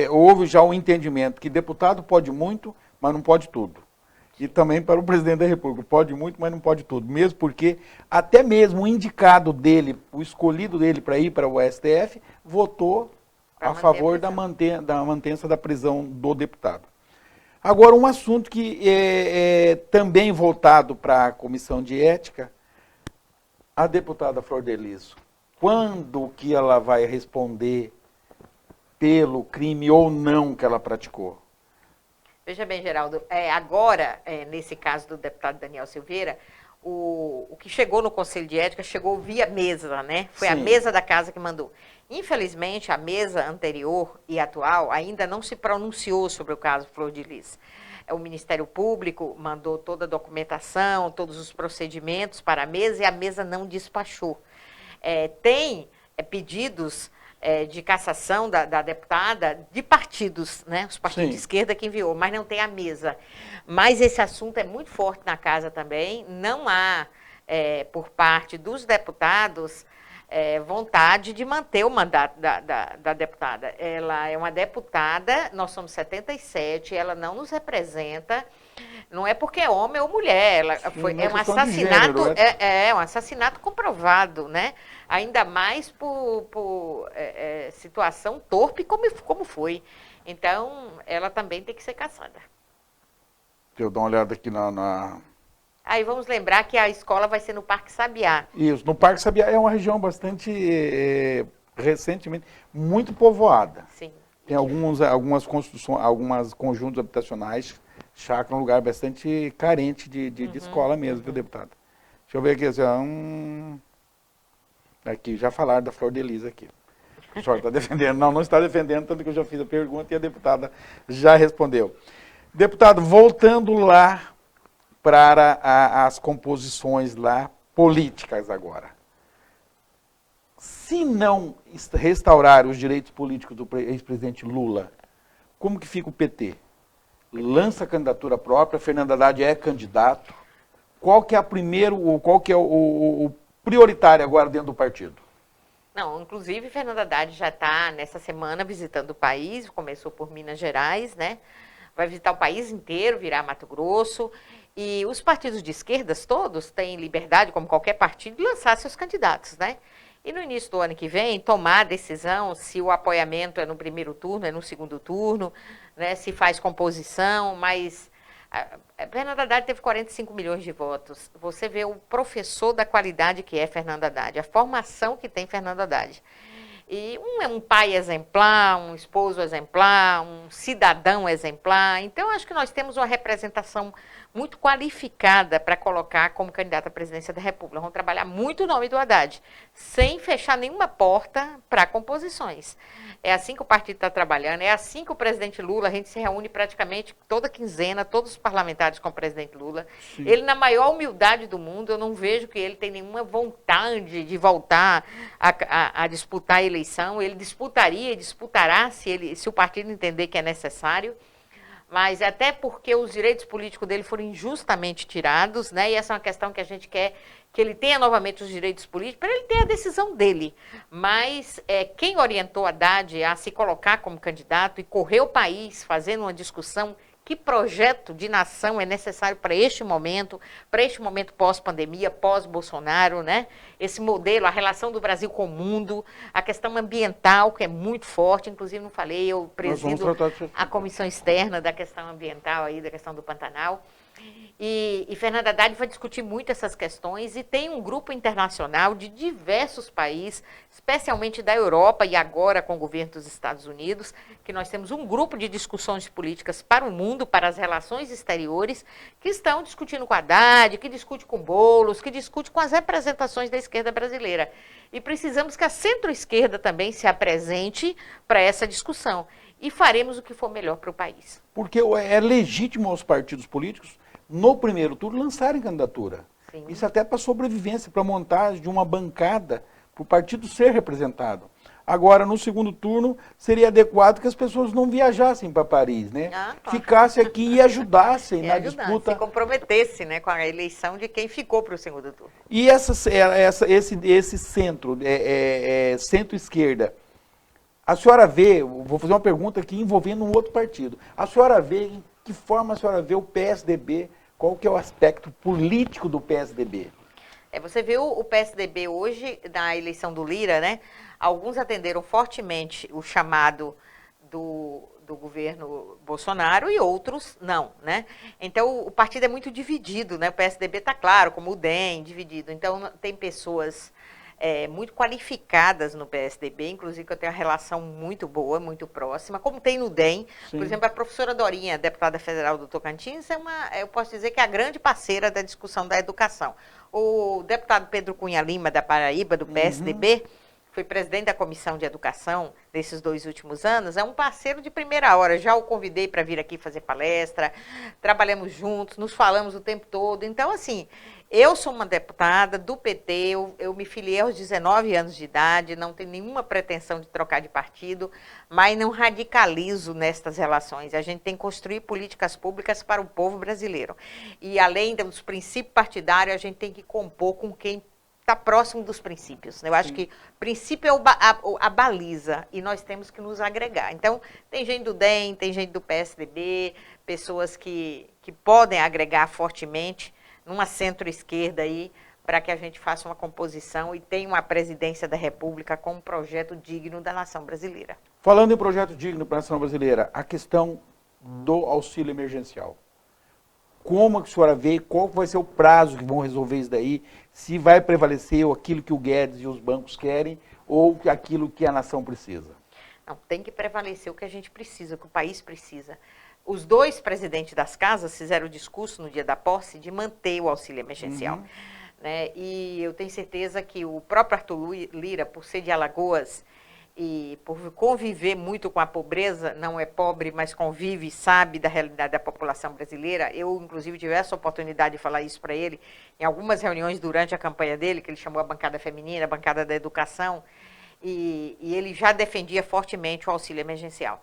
houve já um entendimento que deputado pode muito, mas não pode tudo. E também para o presidente da República, pode muito, mas não pode tudo. Mesmo porque até mesmo o indicado dele, o escolhido dele para ir para o STF, votou a favor da mantença da prisão do deputado. Agora, um assunto que é também voltado para a Comissão de Ética, a deputada Flor de Lis, quando que ela vai responder pelo crime ou não que ela praticou? Veja bem, Geraldo, agora, nesse caso do deputado Daniel Silveira, o que chegou no Conselho de Ética chegou via mesa, né? Foi Sim. A mesa da casa que mandou. Infelizmente, a mesa anterior e atual ainda não se pronunciou sobre o caso Flor de Lis. O Ministério Público mandou toda a documentação, todos os procedimentos para a mesa e a mesa não despachou. Tem pedidos de cassação da deputada de partidos, né? Os partidos Sim. de esquerda que enviou, mas não tem a mesa. Mas esse assunto é muito forte na casa também. Não há, por parte dos deputados, vontade de manter o mandato da deputada. Ela é uma deputada, nós somos 77, ela não nos representa. Não é porque é homem ou mulher, é um assassinato, gênero, um assassinato comprovado, né? Ainda mais por situação torpe como foi. Então, ela também tem que ser caçada. Deixa eu dar uma olhada aqui na... Aí vamos lembrar que a escola vai ser no Parque Sabiá. Isso, no Parque Sabiá é uma região bastante, recentemente, muito povoada. Sim. Tem algumas construções, alguns conjuntos habitacionais, chácara, um lugar bastante carente de escola mesmo, viu, deputada? Deixa eu ver aqui, assim, aqui, já falaram da Flor de Lis aqui. O senhor está defendendo? Não, não está defendendo, tanto que eu já fiz a pergunta e a deputada já respondeu. Deputado, voltando lá para as composições lá políticas agora. Se não restaurar os direitos políticos do ex-presidente Lula, como que fica o PT? Lança candidatura própria, Fernando Haddad é candidato. Qual que é o prioritário agora dentro do partido? Não, inclusive Fernando Haddad já está nessa semana visitando o país, começou por Minas Gerais, né? Vai visitar o país inteiro, virar Mato Grosso. E os partidos de esquerdas todos têm liberdade, como qualquer partido, de lançar seus candidatos, né? E no início do ano que vem, tomar a decisão se o apoiamento é no primeiro turno, é no segundo turno, né? Se faz composição, mas Fernando Haddad teve 45 milhões de votos. Você vê o professor da qualidade que é Fernando Haddad, a formação que tem Fernando Haddad. E é um pai exemplar, um esposo exemplar, um cidadão exemplar. Então, acho que nós temos uma representação muito qualificada para colocar como candidato à presidência da República. Vamos trabalhar muito o nome do Haddad, sem fechar nenhuma porta para composições. É assim que o partido está trabalhando, é assim que o presidente Lula, a gente se reúne praticamente toda quinzena, todos os parlamentares com o presidente Lula. Sim. Ele, na maior humildade do mundo, eu não vejo que ele tem nenhuma vontade de voltar a disputar a eleição. Ele disputaria e disputará se o partido entender que é necessário. Mas até porque os direitos políticos dele foram injustamente tirados, né? E essa é uma questão que a gente quer que ele tenha novamente os direitos políticos, para ele ter a decisão dele. Mas quem orientou Haddad a se colocar como candidato e correr o país fazendo uma discussão, que projeto de nação é necessário para este momento pós-pandemia, pós-Bolsonaro, né? Esse modelo, a relação do Brasil com o mundo, a questão ambiental, que é muito forte, inclusive não falei, eu presido a comissão externa da questão ambiental, aí, da questão do Pantanal. E Fernando Haddad vai discutir muito essas questões e tem um grupo internacional de diversos países, especialmente da Europa e agora com o governo dos Estados Unidos, que nós temos um grupo de discussões políticas para o mundo, para as relações exteriores, que estão discutindo com Haddad, que discute com Boulos, que discute com as representações da esquerda brasileira. E precisamos que a centro-esquerda também se apresente para essa discussão. E faremos o que for melhor para o país. Porque é legítimo aos partidos políticos, no primeiro turno, lançarem candidatura. Sim. Isso até para sobrevivência, para montagem de uma bancada para o partido ser representado. Agora, no segundo turno, seria adequado que as pessoas não viajassem para Paris, né? Claro. Ficassem aqui e ajudassem na disputa. Se comprometesse, né, com a eleição de quem ficou para o segundo turno. E esse centro, centro-esquerda, a senhora vê, vou fazer uma pergunta aqui envolvendo um outro partido, a senhora vê, em que forma a senhora vê o PSDB, qual que é o aspecto político do PSDB? Você viu o PSDB hoje, na eleição do Lira, né? Alguns atenderam fortemente o chamado do governo Bolsonaro e outros não, né? Então, o partido é muito dividido, né? O PSDB está claro, como o DEM, dividido. Então, tem pessoas muito qualificadas no PSDB, inclusive que eu tenho uma relação muito boa, muito próxima, como tem no DEM. Sim. Por exemplo, a professora Dorinha, deputada federal do Tocantins, eu posso dizer que é a grande parceira da discussão da educação. O deputado Pedro Cunha Lima, da Paraíba, do PSDB, foi presidente da Comissão de Educação nesses 2 últimos anos, é um parceiro de primeira hora. Já o convidei para vir aqui fazer palestra, trabalhamos juntos, nos falamos o tempo todo. Então, assim, eu sou uma deputada do PT, eu me filiei aos 19 anos de idade, não tenho nenhuma pretensão de trocar de partido, mas não radicalizo nestas relações. A gente tem que construir políticas públicas para o povo brasileiro. E, além dos princípios partidários, a gente tem que compor com quem está próximo dos princípios. Eu acho que princípio é a baliza e nós temos que nos agregar. Então, tem gente do DEM, tem gente do PSDB, pessoas que podem agregar fortemente numa centro-esquerda aí, para que a gente faça uma composição e tenha uma presidência da República com um projeto digno da nação brasileira. Falando em projeto digno para a nação brasileira, a questão do auxílio emergencial. Como que a senhora vê, qual vai ser o prazo que vão resolver isso daí, se vai prevalecer aquilo que o Guedes e os bancos querem ou aquilo que a nação precisa? Não, tem que prevalecer o que a gente precisa, o que o país precisa. Os 2 presidentes das casas fizeram o discurso no dia da posse de manter o auxílio emergencial. Né? E eu tenho certeza que o próprio Arthur Lira, por ser de Alagoas e por conviver muito com a pobreza, não é pobre, mas convive e sabe da realidade da população brasileira. Eu, inclusive, tive essa oportunidade de falar isso para ele em algumas reuniões durante a campanha dele, que ele chamou a bancada feminina, a bancada da educação, e ele já defendia fortemente o auxílio emergencial.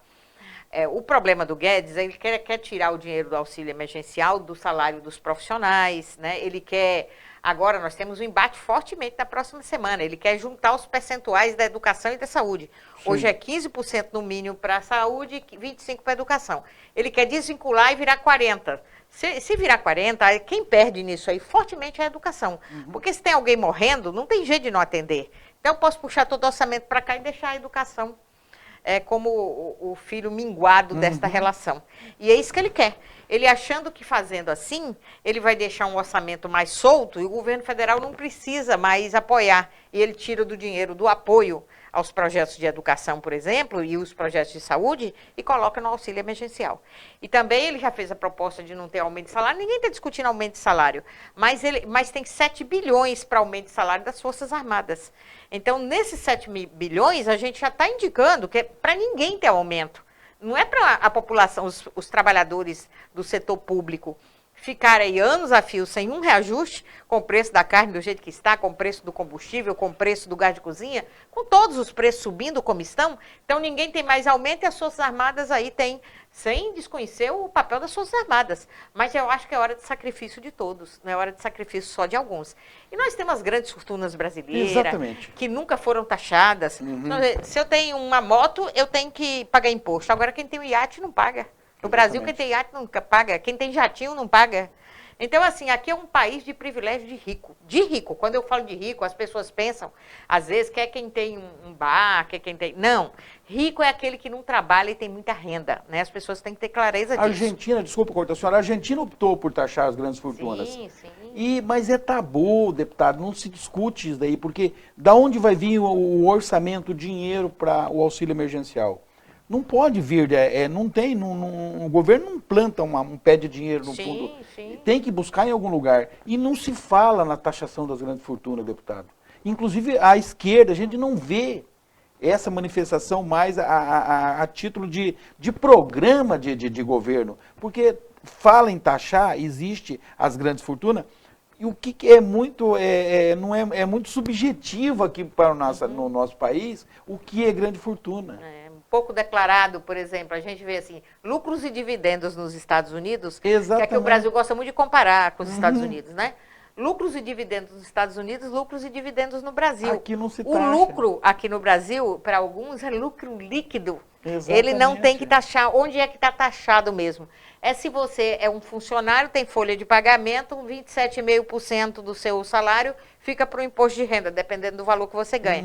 O problema do Guedes é que ele quer tirar o dinheiro do auxílio emergencial do salário dos profissionais, né? Ele quer... Agora nós temos um embate fortemente na próxima semana. Ele quer juntar os percentuais da educação e da saúde. Sim. Hoje é 15% no mínimo para a saúde e 25% para a educação. Ele quer desvincular e virar 40%. Se virar 40%, quem perde nisso aí fortemente é a educação. Porque se tem alguém morrendo, não tem jeito de não atender. Então eu posso puxar todo o orçamento para cá e deixar a educação como o filho minguado desta relação. E é isso que ele quer. Ele achando que fazendo assim, ele vai deixar um orçamento mais solto e o governo federal não precisa mais apoiar. E ele tira do dinheiro do apoio aos projetos de educação, por exemplo, e os projetos de saúde, e coloca no auxílio emergencial. E também ele já fez a proposta de não ter aumento de salário. Ninguém está discutindo aumento de salário, mas tem 7 bilhões para aumento de salário das Forças Armadas. Então, nesses 7 bilhões, a gente já está indicando que é para ninguém ter aumento. Não é para a população, os trabalhadores do setor público ficarem aí anos a fio sem um reajuste, com o preço da carne do jeito que está, com o preço do combustível, com o preço do gás de cozinha, com todos os preços subindo como estão. Então ninguém tem mais aumento e as Forças Armadas aí tem, sem desconhecer o papel das Forças Armadas. Mas eu acho que é hora de sacrifício de todos, não é hora de sacrifício só de alguns. E nós temos as grandes fortunas brasileiras, exatamente, que nunca foram taxadas. Então, se eu tenho uma moto, eu tenho que pagar imposto. Agora quem tem um iate não paga. No Brasil, quem tem iate nunca paga, quem tem jatinho não paga. Então, assim, aqui é um país de privilégio de rico. De rico. Quando eu falo de rico, as pessoas pensam, às vezes, que é quem tem um bar, que é quem tem... Não. Rico é aquele que não trabalha e tem muita renda, né? As pessoas têm que ter clareza disso. A Argentina, desculpa cortar a senhora, a Argentina optou por taxar as grandes fortunas. Sim, sim. Mas é tabu, deputado, não se discute isso daí, porque da onde vai vir o orçamento, o dinheiro para o auxílio emergencial? Não pode vir, o governo não planta um pé de dinheiro no fundo. Sim. Tem que buscar em algum lugar. E não se fala na taxação das grandes fortunas, deputado. Inclusive, à esquerda, a gente não vê essa manifestação mais a título de programa de governo. Porque fala em taxar, existe as grandes fortunas, E o que é muito, não é muito subjetivo aqui para no nosso país, o que é grande fortuna. Um pouco declarado, por exemplo, a gente vê assim, lucros e dividendos nos Estados Unidos, Exatamente. que é que o Brasil gosta muito de comparar com os Estados Unidos, né? Lucros e dividendos nos Estados Unidos, lucros e dividendos no Brasil. Aqui não se taxa. taxa. O lucro aqui no Brasil, para alguns, é lucro líquido. Exatamente. Ele não tem que taxar. Onde é que está taxado mesmo? É se você é um funcionário, tem folha de pagamento, 27,5% do seu salário fica para o imposto de renda, dependendo do valor que você ganha.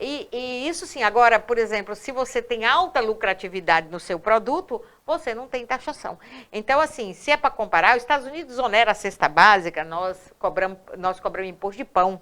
E isso sim, agora, por exemplo, se você tem alta lucratividade no seu produto, você não tem taxação. Então, assim, se é para comparar, os Estados Unidos onera a cesta básica, nós cobramos imposto de pão.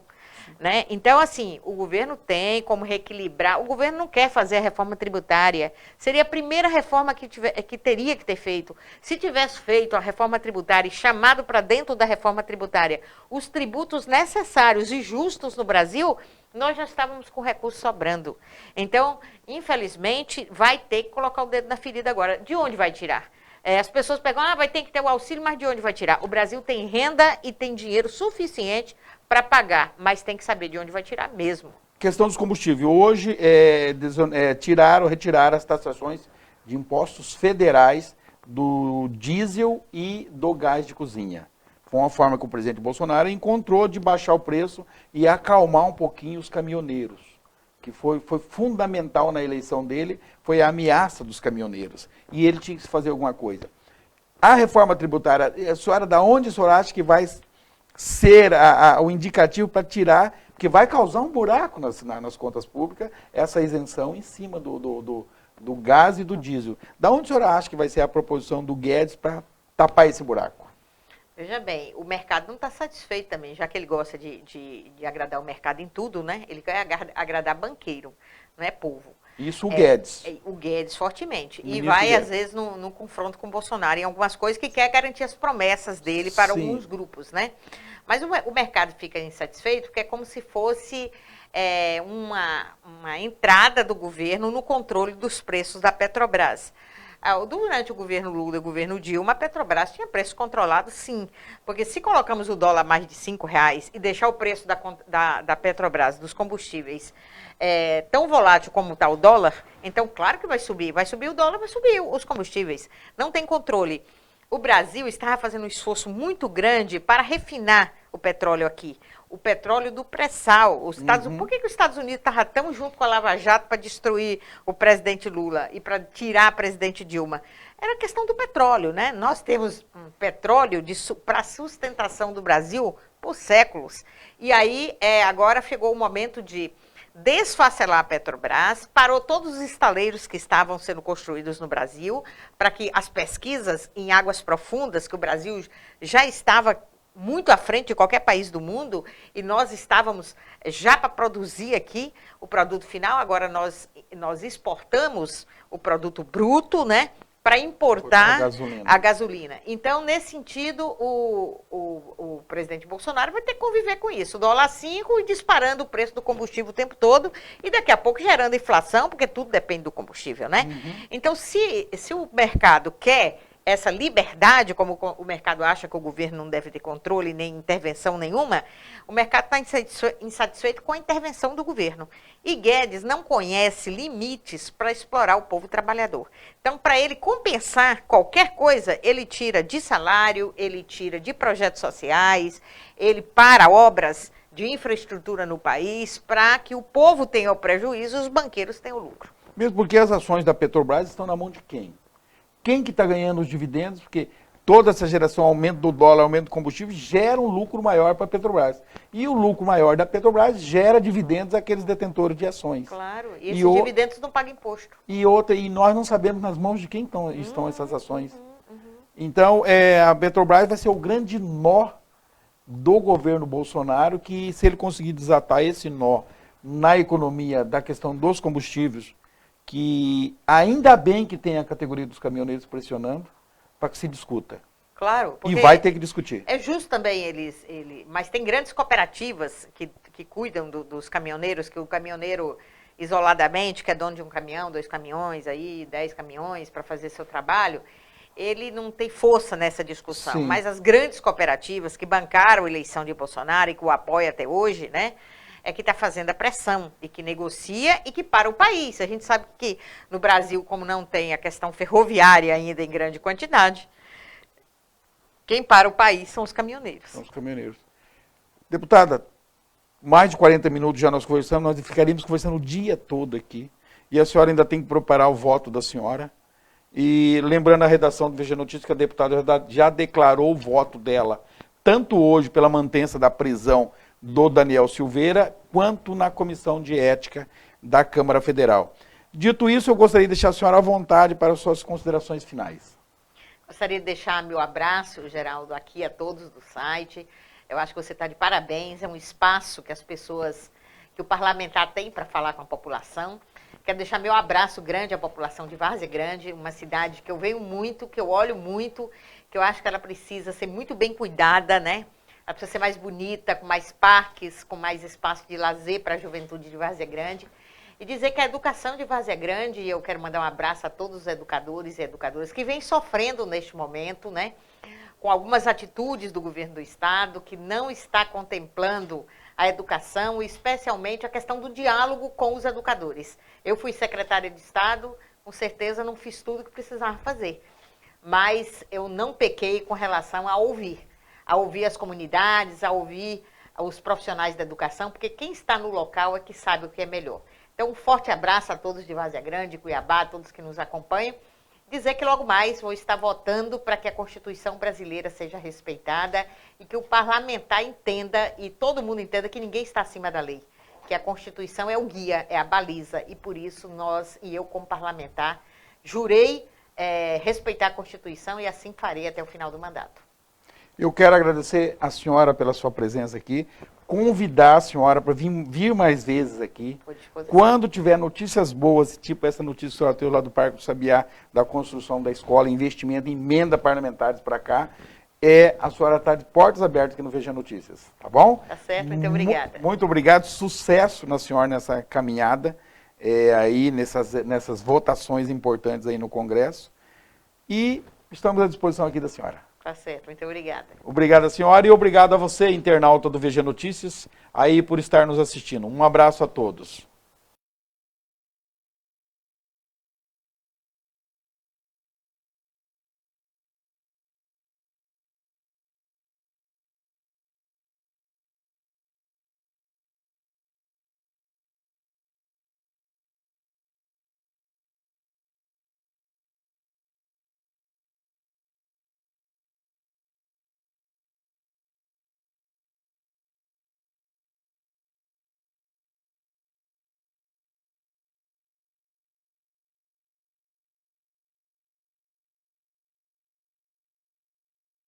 Né? Então, assim, o governo tem como reequilibrar. O governo não quer fazer a reforma tributária. Seria a primeira reforma que teria que ter feito. Se tivesse feito a reforma tributária e chamado para dentro da reforma tributária os tributos necessários e justos no Brasil, nós já estávamos com recursos sobrando. Então, infelizmente, vai ter que colocar o dedo na ferida agora. De onde vai tirar? As pessoas pegam, vai ter que ter o auxílio, mas de onde vai tirar? O Brasil tem renda e tem dinheiro suficiente para pagar, mas tem que saber de onde vai tirar mesmo. Questão dos combustíveis. Hoje, retiraram as taxações de impostos federais do diesel e do gás de cozinha. Foi uma forma que o presidente Bolsonaro encontrou de baixar o preço e acalmar um pouquinho os caminhoneiros, que foi fundamental na eleição dele, foi a ameaça dos caminhoneiros. E ele tinha que fazer alguma coisa. A reforma tributária, a senhora, da onde a senhora acha que vai ser o indicativo para tirar, porque vai causar um buraco nas contas públicas, essa isenção em cima do gás e do diesel. Da onde a senhora acha que vai ser a proposição do Guedes para tapar esse buraco? Veja bem, o mercado não está satisfeito também, já que ele gosta de agradar o mercado em tudo, né? Ele quer agradar banqueiro, não é povo. Isso o Guedes. O Guedes, fortemente. E Ministro vai, Guedes. às vezes, no confronto com o Bolsonaro em algumas coisas que quer garantir as promessas dele para Sim. alguns grupos, né? Mas o mercado fica insatisfeito porque é como se fosse uma entrada do governo no controle dos preços da Petrobras. Durante o governo Lula e o governo Dilma, a Petrobras tinha preço controlado, sim. Porque se colocamos o dólar a mais de R$5 e deixar o preço da Petrobras, dos combustíveis, tão volátil como está o dólar, então claro que vai subir o dólar, vai subir os combustíveis. Não tem controle. O Brasil estava fazendo um esforço muito grande para refinar o petróleo aqui. O petróleo do pré-sal. Por que os Estados Unidos estavam tão junto com a Lava Jato para destruir o presidente Lula e para tirar a presidente Dilma? Era a questão do petróleo, né? Nós temos petróleo para sustentação do Brasil por séculos. E aí, agora chegou o momento de desfacelar a Petrobras, parou todos os estaleiros que estavam sendo construídos no Brasil, para que as pesquisas em águas profundas, que o Brasil já estava muito à frente de qualquer país do mundo, e nós estávamos já para produzir aqui o produto final, agora nós exportamos o produto bruto, né, para importar a gasolina. Então, nesse sentido, o presidente Bolsonaro vai ter que conviver com isso. O dólar 5 e disparando o preço do combustível o tempo todo e daqui a pouco gerando inflação, porque tudo depende do combustível, né? Então, se o mercado quer essa liberdade, como o mercado acha que o governo não deve ter controle nem intervenção nenhuma, o mercado está insatisfeito com a intervenção do governo. E Guedes não conhece limites para explorar o povo trabalhador. Então, para ele compensar qualquer coisa, ele tira de salário, ele tira de projetos sociais, ele para obras de infraestrutura no país para que o povo tenha o prejuízo e os banqueiros tenham o lucro. Mesmo porque as ações da Petrobras estão na mão de quem? Quem que está ganhando os dividendos? Porque toda essa geração, aumento do dólar, aumento do combustível, gera um lucro maior para a Petrobras. E o lucro maior da Petrobras gera dividendos àqueles detentores de ações. Claro, e esses dividendos não pagam imposto. E nós não sabemos nas mãos de quem estão essas ações. Então, a Petrobras vai ser o grande nó do governo Bolsonaro, que se ele conseguir desatar esse nó na economia da questão dos combustíveis, que ainda bem que tem a categoria dos caminhoneiros pressionando para que se discuta. Claro. E vai ter que discutir. É justo também mas tem grandes cooperativas que cuidam dos caminhoneiros, que o caminhoneiro isoladamente, que é dono de um caminhão, 2 caminhões, 10 caminhões para fazer seu trabalho, ele não tem força nessa discussão. Sim. Mas as grandes cooperativas que bancaram a eleição de Bolsonaro e que o apoia até hoje, né, é que está fazendo a pressão e que negocia e que para o país. A gente sabe que no Brasil, como não tem a questão ferroviária ainda em grande quantidade, quem para o país são os caminhoneiros. São os caminhoneiros. Deputada, mais de 40 minutos já nós conversamos, nós ficaríamos conversando o dia todo aqui. E a senhora ainda tem que preparar o voto da senhora. E lembrando a redação do VG Notícias, que a deputada já declarou o voto dela, tanto hoje pela mantença da prisão do Daniel Silveira, quanto na Comissão de Ética da Câmara Federal. Dito isso, eu gostaria de deixar a senhora à vontade para as suas considerações finais. Gostaria de deixar meu abraço, Geraldo, aqui a todos do site. Eu acho que você está de parabéns, é um espaço que as pessoas, que o parlamentar tem para falar com a população. Quero deixar meu abraço grande à população de Várzea Grande, uma cidade que eu venho muito, que eu olho muito, que eu acho que ela precisa ser muito bem cuidada, né? Ela precisa ser mais bonita, com mais parques, com mais espaço de lazer para a juventude de Várzea Grande. E dizer que a educação de Várzea Grande, e eu quero mandar um abraço a todos os educadores e educadoras que vêm sofrendo neste momento, né? Com algumas atitudes do governo do estado, que não está contemplando a educação, e especialmente a questão do diálogo com os educadores. Eu fui secretária de Estado, com certeza não fiz tudo o que precisava fazer, mas eu não pequei com relação a ouvir as comunidades, a ouvir os profissionais da educação, porque quem está no local é que sabe o que é melhor. Então, um forte abraço a todos de Várzea Grande, Cuiabá, a todos que nos acompanham. Dizer que logo mais vou estar votando para que a Constituição brasileira seja respeitada e que o parlamentar entenda e todo mundo entenda que ninguém está acima da lei, que a Constituição é o guia, é a baliza, e por isso nós e eu como parlamentar jurei respeitar a Constituição e assim farei até o final do mandato. Eu quero agradecer a senhora pela sua presença aqui, convidar a senhora para vir mais vezes aqui. Quando tiver notícias boas, tipo essa notícia que a senhora teve lá do Parque do Sabiá, da construção da escola, investimento, emenda parlamentares para cá, a senhora está de portas abertas aqui no Veja Notícias, tá bom? Tá certo, muito obrigada. Muito obrigado, sucesso na senhora nessa caminhada, aí nessas votações importantes aí no Congresso. E estamos à disposição aqui da senhora. Tá certo, muito obrigada. Obrigado, senhora, e obrigado a você, internauta do VG Notícias, aí por estar nos assistindo. Um abraço a todos.